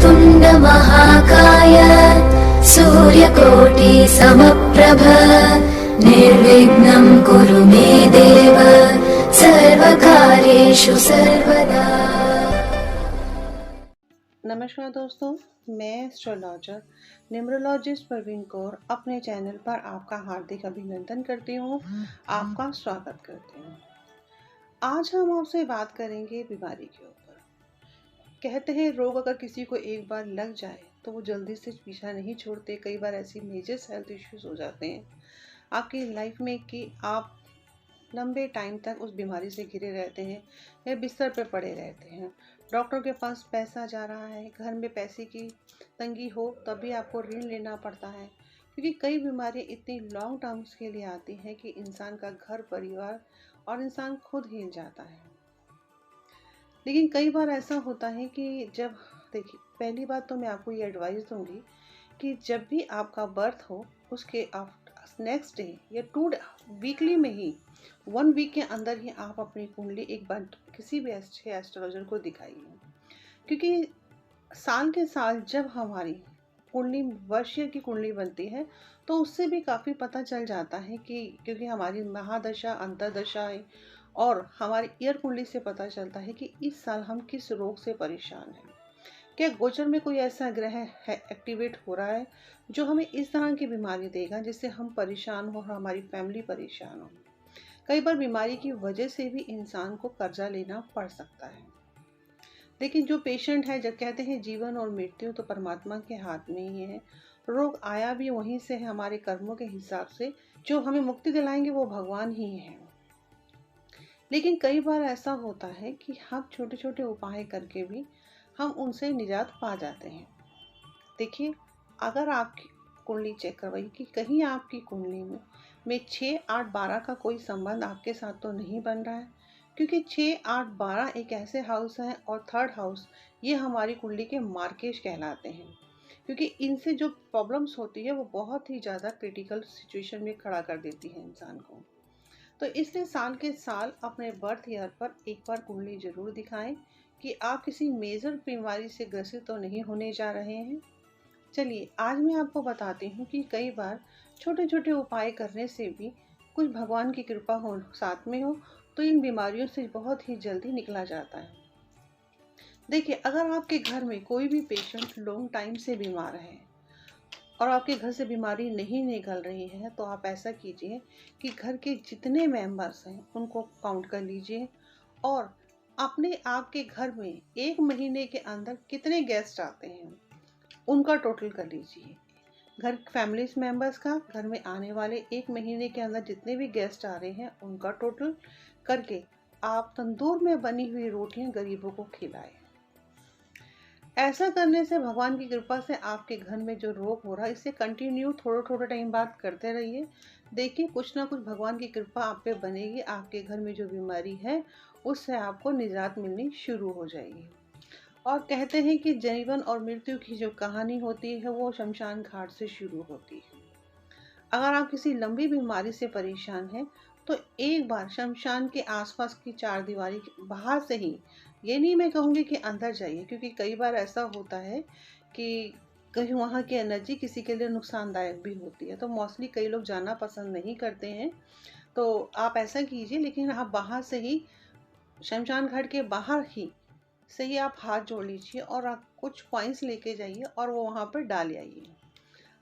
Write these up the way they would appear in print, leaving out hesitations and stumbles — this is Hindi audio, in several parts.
वक्रतुण्ड महाकाय सूर्यकोटि समप्रभ निर्विघ्नं कुरु मे देव सर्वकार्येषु सर्वदा। नमस्कार दोस्तों, मैं एस्ट्रोलॉजर न्यूमरोलॉजिस्ट प्रवीण कौर अपने चैनल पर आपका हार्दिक अभिनंदन करती हूँ, आपका स्वागत करती हूँ। आज हम आपसे बात करेंगे बीमारी के ऊपर। कहते हैं रोग अगर किसी को एक बार लग जाए तो वो जल्दी से पीछा नहीं छोड़ते। कई बार ऐसी मेजर हेल्थ इश्यूज हो जाते हैं आपकी लाइफ में कि आप लंबे टाइम तक उस बीमारी से घिरे रहते हैं या बिस्तर पे पड़े रहते हैं। डॉक्टर के पास पैसा जा रहा है, घर में पैसे की तंगी हो तभी आपको ऋण लेना पड़ता है, क्योंकि कई बीमारियां इतनी लॉन्ग टर्म्स के लिए आती हैं कि इंसान का घर परिवार और इंसान खुद हिल जाता है। लेकिन कई बार ऐसा होता है कि जब देखिए, पहली बात तो मैं आपको ये एडवाइस दूंगी कि जब भी आपका बर्थ हो उसके नेक्स्ट डे या 2 वीकली में ही 1 वीक के अंदर ही आप अपनी कुंडली एक बार किसी भी अच्छे एस्ट्रोलॉजर को दिखाइए, क्योंकि साल के साल जब हमारी कुंडली वर्षीय की कुंडली बनती है तो उससे भी काफ़ी पता चल जाता है कि क्योंकि हमारी महादशा अंतरदशा है और हमारी ईयर कुंडली से पता चलता है कि इस साल हम किस रोग से परेशान हैं। क्या गोचर में कोई ऐसा ग्रह है एक्टिवेट हो रहा है जो हमें इस तरह की बीमारी देगा जिससे हम परेशान हो और हमारी फैमिली परेशान हो। कई बार बीमारी की वजह से भी इंसान को कर्जा लेना पड़ सकता है। लेकिन जो पेशेंट है, जब कहते हैं जीवन और मृत्यु तो परमात्मा के हाथ में ही है, रोग आया भी वहीं से है हमारे कर्मों के हिसाब से। जो हमें मुक्ति दिलाएंगे वो भगवान ही है। लेकिन कई बार ऐसा होता है कि हम छोटे छोटे उपाय करके भी हम उनसे निजात पा जाते हैं। देखिए, अगर आपकी कुंडली चेक करवाई कि कहीं आपकी कुंडली में 6, 8, 12 का कोई संबंध आपके साथ तो नहीं बन रहा है, क्योंकि 6, 8, 12 एक ऐसे हाउस हैं और 3rd हाउस ये हमारी कुंडली के मार्केश कहलाते हैं, क्योंकि इनसे जो प्रॉब्लम्स होती है वो बहुत ही ज़्यादा क्रिटिकल सिचुएशन में खड़ा कर देती है इंसान को। तो इसलिए साल के साल अपने बर्थ ईयर पर एक बार कुंडली जरूर दिखाएं कि आप किसी मेजर बीमारी से ग्रसित तो नहीं होने जा रहे हैं। चलिए, आज मैं आपको बताती हूँ कि कई बार छोटे छोटे उपाय करने से भी कुछ भगवान की कृपा हो साथ में हो तो इन बीमारियों से बहुत ही जल्दी निकला जाता है। देखिए, अगर आपके घर में कोई भी पेशेंट लॉन्ग टाइम से बीमार है और आपके घर से बीमारी नहीं निकल रही है तो आप ऐसा कीजिए कि घर के जितने मेंबर्स हैं उनको काउंट कर लीजिए और अपने आपके घर में 1 महीने के अंदर कितने गेस्ट आते हैं उनका टोटल कर लीजिए। घर फैमिली मेंबर्स का, घर में आने वाले 1 महीने के अंदर जितने भी गेस्ट आ रहे हैं उनका टोटल करके आप तंदूर में बनी हुई रोटियां गरीबों को खिलाएं। ऐसा करने से भगवान की कृपा से आपके घर में जो रोग हो रहा है इससे कंटिन्यू थोड़ा थोड़ा टाइम बाद करते रहिए। देखिए, कुछ ना कुछ भगवान की कृपा आप पे बनेगी, आपके घर में जो बीमारी है उससे आपको निजात मिलनी शुरू हो जाएगी। और कहते हैं कि जीवन और मृत्यु की जो कहानी होती है वो शमशान घाट से शुरू होती है। अगर आप किसी लंबी बीमारी से परेशान हैं तो एक बार शमशान के आसपास की 4 दीवारी बाहर से ही, ये नहीं मैं कहूँगी कि अंदर जाइए, क्योंकि कई बार ऐसा होता है कि कहीं वहाँ की एनर्जी किसी के लिए नुकसानदायक भी होती है, तो मोस्टली कई लोग जाना पसंद नहीं करते हैं। तो आप ऐसा कीजिए, लेकिन आप बाहर से ही, शमशान घाट के बाहर ही से ही आप हाथ जोड़ लीजिए और आप कुछ कॉइन्स लेके जाइए और वो वहाँ पर डाल आइए।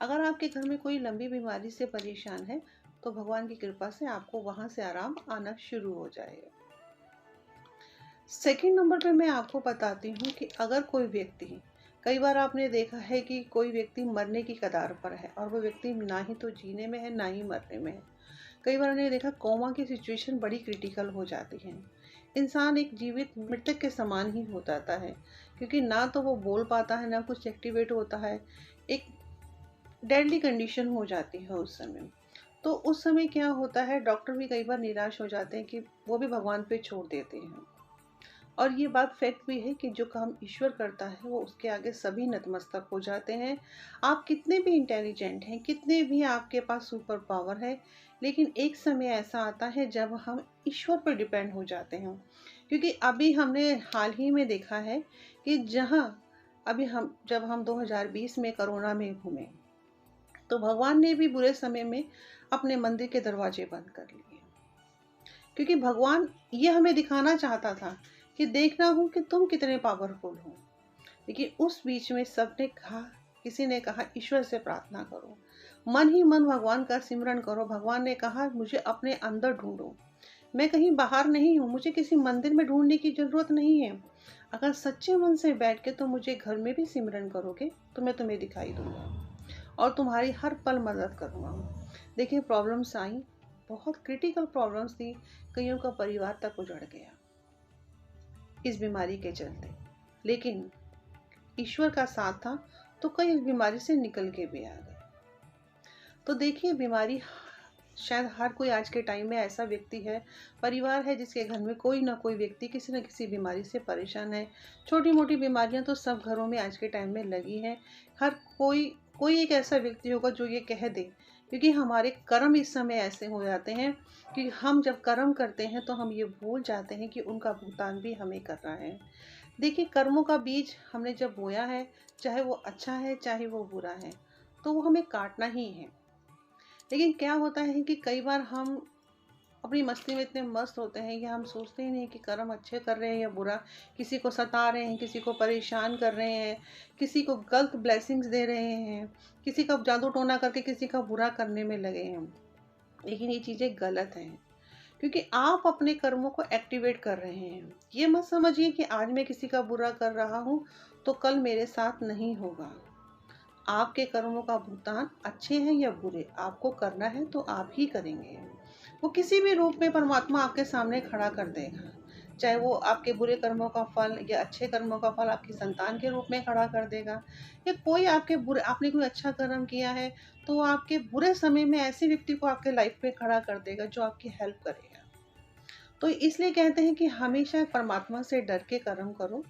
अगर आपके घर में कोई लंबी बीमारी से परेशान है तो भगवान की कृपा से आपको वहां से आराम आना शुरू हो जाएगा। सेकंड नंबर पे मैं आपको बताती हूँ कि अगर कोई व्यक्ति, कई बार आपने देखा है कि कोई व्यक्ति मरने की कगार पर है और वो व्यक्ति ना ही तो जीने में है ना ही मरने में है। कई बार हमने देखा कोमा की सिचुएशन बड़ी क्रिटिकल हो जाती है। इंसान एक जीवित मृतक के समान ही हो जाता है, क्योंकि ना तो वो बोल पाता है ना कुछ एक्टिवेट होता है। एक डेडली कंडीशन हो जाती है उस समय। तो उस समय क्या होता है, डॉक्टर भी कई बार निराश हो जाते हैं कि वो भी भगवान पे छोड़ देते हैं। और ये बात फैक्ट भी है कि जो काम ईश्वर करता है वो उसके आगे सभी नतमस्तक हो जाते हैं। आप कितने भी इंटेलिजेंट हैं, कितने भी आपके पास सुपर पावर है, लेकिन एक समय ऐसा आता है जब हम ईश्वर पर डिपेंड हो जाते हैं। क्योंकि अभी हमने हाल ही में देखा है कि जहाँ अभी जब हम 2020 में कोरोना में घूमे, तो भगवान ने भी बुरे समय में अपने मंदिर के दरवाजे बंद कर लिए, क्योंकि भगवान ये हमें दिखाना चाहता था कि देखना हूँ कि तुम कितने पावरफुल हो। लेकिन उस बीच में सबने कहा, किसी ने कहा ईश्वर से प्रार्थना करो, मन ही मन भगवान का सिमरन करो। भगवान ने कहा मुझे अपने अंदर ढूंढो, मैं कहीं बाहर नहीं हूँ, मुझे किसी मंदिर में ढूंढने की जरूरत नहीं है। अगर सच्चे मन से बैठ के तुम मुझे घर में भी सिमरन करोगे तो मैं तुम्हें दिखाई दूंगा और तुम्हारी हर पल मदद करूँगा। देखिए, प्रॉब्लम्स आई, बहुत क्रिटिकल प्रॉब्लम्स थी, कईयों का परिवार तक उजड़ गया इस बीमारी के चलते, लेकिन ईश्वर का साथ था तो कई इस बीमारी से निकल के भी आ गए। तो देखिए, बीमारी शायद हर कोई आज के टाइम में ऐसा व्यक्ति है, परिवार है जिसके घर में कोई ना कोई व्यक्ति किसी न किसी बीमारी से परेशान है। छोटी मोटी बीमारियां तो सब घरों में आज के टाइम में लगी हैं। हर कोई एक ऐसा व्यक्ति होगा जो ये कह दे, क्योंकि हमारे कर्म इस समय ऐसे हो जाते हैं कि हम जब कर्म करते हैं तो हम ये भूल जाते हैं कि उनका भुगतान भी हमें करना है। देखिए, कर्मों का बीज हमने जब बोया है, चाहे वो अच्छा है चाहे वो बुरा है, तो वो हमें काटना ही है। लेकिन क्या होता है कि कई बार हम अपनी मस्ती में इतने मस्त होते हैं कि हम सोचते ही नहीं कि कर्म अच्छे कर रहे हैं या बुरा, किसी को सता रहे हैं, किसी को परेशान कर रहे हैं, किसी को गलत ब्लेसिंग्स दे रहे हैं, किसी का जादू टोना करके किसी का बुरा करने में लगे हैं। लेकिन ये चीज़ें गलत हैं, क्योंकि आप अपने कर्मों को एक्टिवेट कर रहे हैं। ये मत समझिए कि आज मैं किसी का बुरा कर रहा हूँ तो कल मेरे साथ नहीं होगा। आपके कर्मों का भुगतान अच्छे हैं या बुरे आपको करना है तो आप ही करेंगे। वो किसी भी रूप में परमात्मा आपके सामने खड़ा कर देगा, चाहे वो आपके बुरे कर्मों का फल या अच्छे कर्मों का फल आपकी संतान के रूप में खड़ा कर देगा, या कोई आपने कोई अच्छा कर्म किया है तो वो आपके बुरे समय में ऐसे व्यक्ति को आपके लाइफ में खड़ा कर देगा जो आपकी हेल्प करेगा। तो इसलिए कहते हैं कि हमेशा परमात्मा से डर के कर्म करो,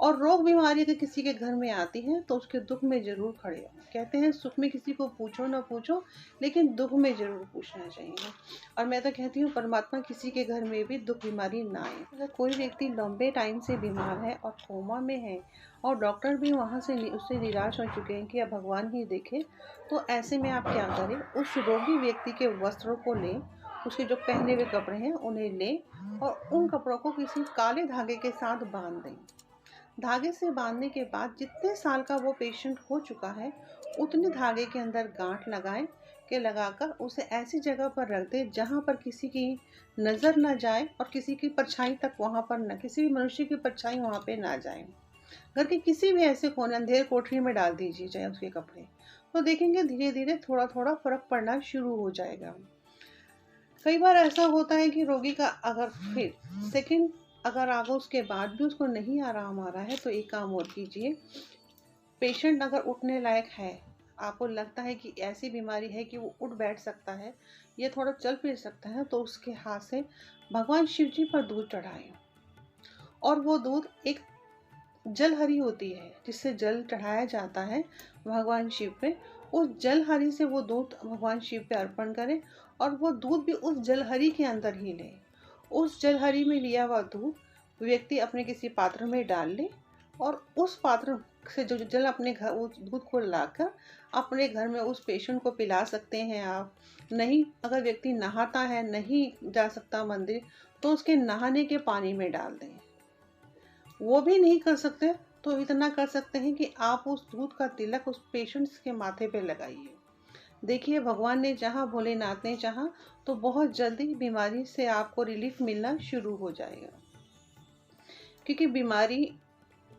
और रोग बीमारी अगर किसी के घर में आती है तो उसके दुख में जरूर खड़े हो। कहते हैं सुख में किसी को पूछो ना पूछो, लेकिन दुख में जरूर पूछना चाहिए। और मैं तो कहती हूँ परमात्मा किसी के घर में भी दुख बीमारी ना आए। अगर कोई व्यक्ति लंबे टाइम से बीमार है और कोमा में है और डॉक्टर भी वहाँ से उससे निराश हो चुके हैं कि अब भगवान ही देखे, तो ऐसे में आप क्या करें, उस रोगी व्यक्ति के वस्त्रों को लें, उसके जो पहने हुए कपड़े हैं उन्हें लें और उन कपड़ों को किसी काले धागे के साथ बांध दें। धागे से बांधने के बाद जितने साल का वो पेशेंट हो चुका है उतने धागे के अंदर गांठ लगाकर उसे ऐसी जगह पर रख दे जहां पर किसी की नज़र ना जाए और किसी की परछाई तक वहां पर न, किसी भी मनुष्य की परछाई वहां पे ना जाए। घर के किसी भी ऐसे कोने अंधेर कोठरी में डाल दीजिए चाहे उसके कपड़े, तो देखेंगे धीरे धीरे थोड़ा थोड़ा फर्क पड़ना शुरू हो जाएगा। कई बार ऐसा होता है कि रोगी का अगर फिर सेकंड अगर आगे उसके बाद भी उसको नहीं आराम आ रहा है तो एक काम और कीजिए, पेशेंट अगर उठने लायक है, आपको लगता है कि ऐसी बीमारी है कि वो उठ बैठ सकता है, ये थोड़ा चल फिर सकता है, तो उसके हाथ से भगवान शिव जी पर दूध चढ़ाएं। और वो दूध एक जलहरी होती है जिससे जल चढ़ाया जाता है भगवान शिव पे, उस जलहरी से वो दूध भगवान शिव पे अर्पण करें और वो दूध भी उस जलहरी के अंदर ही ले। उस जलहरी में लिया हुआ दूध व्यक्ति अपने किसी पात्र में डाल ले और उस पात्र से जो जल अपने घर उस दूध को लाकर अपने घर में उस पेशेंट को पिला सकते हैं आप। नहीं, अगर व्यक्ति नहाता है, नहीं जा सकता मंदिर, तो उसके नहाने के पानी में डाल दें। वो भी नहीं कर सकते तो इतना कर सकते हैं कि आप उस दूध का तिलक उस पेशेंट्स के माथे पे लगाइए। देखिए, भगवान ने जहाँ, भोलेनाथ ने चाहा तो बहुत जल्दी बीमारी से आपको रिलीफ मिलना शुरू हो जाएगा। क्योंकि बीमारी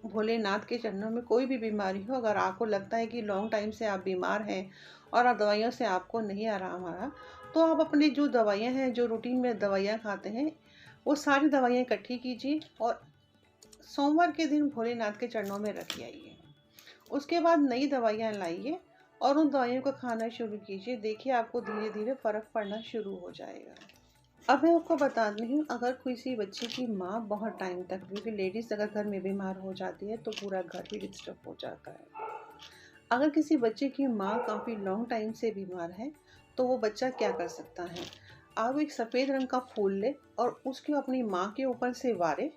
भोलेनाथ के चरणों में, कोई भी बीमारी हो, अगर आपको लगता है कि लॉन्ग टाइम से आप बीमार हैं और आप दवाइयों से आपको नहीं आराम आ रहा, तो आप अपनी जो दवाइयाँ हैं, जो रूटीन में दवाइयाँ खाते हैं, वो सारी दवाइयाँ इकट्ठी कीजिए और सोमवार के दिन भोलेनाथ के चरणों में रख आइए। उसके बाद नई दवाइयाँ लाइए और उन दवाइयों को खाना शुरू कीजिए। देखिए, आपको धीरे धीरे फर्क पड़ना शुरू हो जाएगा। अब मैं आपको बता दी हूँ, अगर किसी बच्चे की माँ बहुत टाइम तक, क्योंकि लेडीज़ अगर घर में बीमार हो जाती है तो पूरा घर ही डिस्टर्ब हो जाता है। अगर किसी बच्चे की माँ काफ़ी लॉन्ग टाइम से बीमार है तो वो बच्चा क्या कर सकता है, आप एक सफ़ेद रंग का फूल ले और उसको अपनी माँ के ऊपर से वारे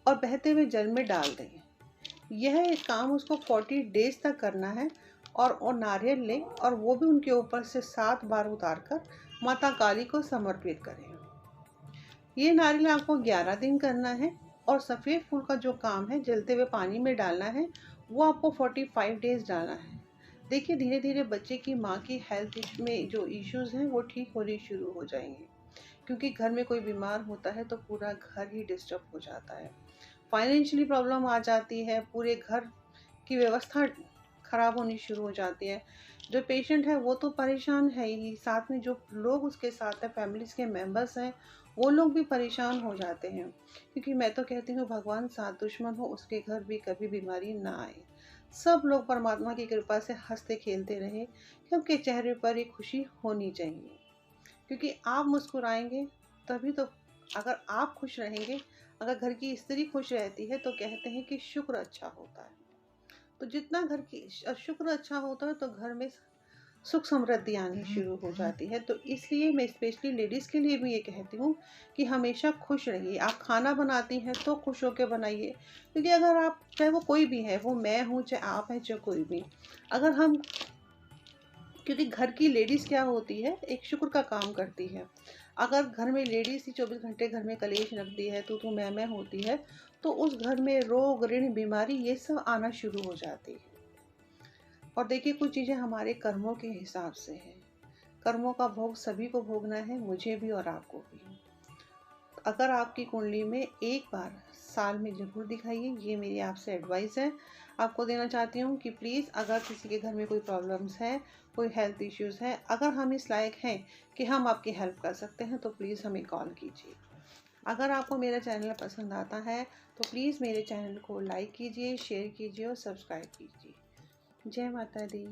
और बहते हुए जल में डाल दें। यह काम उसको 40 डेज तक करना है और वो नारियल ले और वो भी उनके ऊपर से 7 बार उतार कर माता काली को समर्पित करें। ये नारियल आपको 11 दिन करना है और सफ़ेद फूल का जो काम है जलते हुए पानी में डालना है वो आपको 45 डेज डालना है। देखिए धीरे धीरे बच्चे की माँ की हेल्थ में जो इश्यूज़ हैं वो ठीक होने शुरू हो जाएंगे, क्योंकि घर में कोई बीमार होता है तो पूरा घर ही डिस्टर्ब हो जाता है, फाइनेंशियली प्रॉब्लम आ जाती है, पूरे घर की व्यवस्था खराब होनी शुरू हो जाती है। जो पेशेंट है वो तो परेशान है ही, साथ में जो लोग उसके साथ हैं, फैमिलीज़ के मेंबर्स हैं, वो लोग भी परेशान हो जाते हैं। क्योंकि मैं तो कहती हूँ भगवान साथ दुश्मन हो उसके घर भी कभी बीमारी ना आए। सब लोग परमात्मा की कृपा से हंसते खेलते रहें, क्योंकि चेहरे पर एक खुशी होनी चाहिए। क्योंकि आप मुस्कुराएंगे तभी तो, अगर आप खुश रहेंगे, अगर घर की स्त्री खुश रहती है तो कहते हैं कि शुक्र अच्छा होता है। तो जितना घर की शुक्र अच्छा होता है तो घर में सुख समृद्धि आनी शुरू हो जाती है। तो इसलिए मैं स्पेशली लेडीज़ के लिए भी ये कहती हूँ कि हमेशा खुश रहिए। आप खाना बनाती हैं तो खुश होकर बनाइए, क्योंकि अगर आप, चाहे वो कोई भी है, वो मैं हूँ चाहे आप हैं चाहे कोई भी, अगर हम, क्योंकि घर की लेडीज़ क्या होती है, एक शुक्र का काम करती है। अगर घर में लेडीज़ ही 24 घंटे घर में कलेश रखती है, तू मैं होती है, तो उस घर में रोग ऋण बीमारी ये सब आना शुरू हो जाती है। और देखिए कुछ चीज़ें हमारे कर्मों के हिसाब से है, कर्मों का भोग सभी को भोगना है, मुझे भी और आपको भी। अगर आपकी कुंडली में एक बार साल में ज़रूर दिखाइए, ये मेरी आपसे एडवाइस है। आपको देना चाहती हूँ कि प्लीज़ अगर किसी के घर में कोई प्रॉब्लम्स है, कोई हेल्थ इश्यूज़ हैं, अगर हम इस लायक हैं कि हम आपकी हेल्प कर सकते हैं तो प्लीज़ हमें कॉल कीजिए। अगर आपको मेरा चैनल पसंद आता है तो प्लीज़ मेरे चैनल को लाइक कीजिए, शेयर कीजिए और सब्सक्राइब कीजिए। जय माता दी।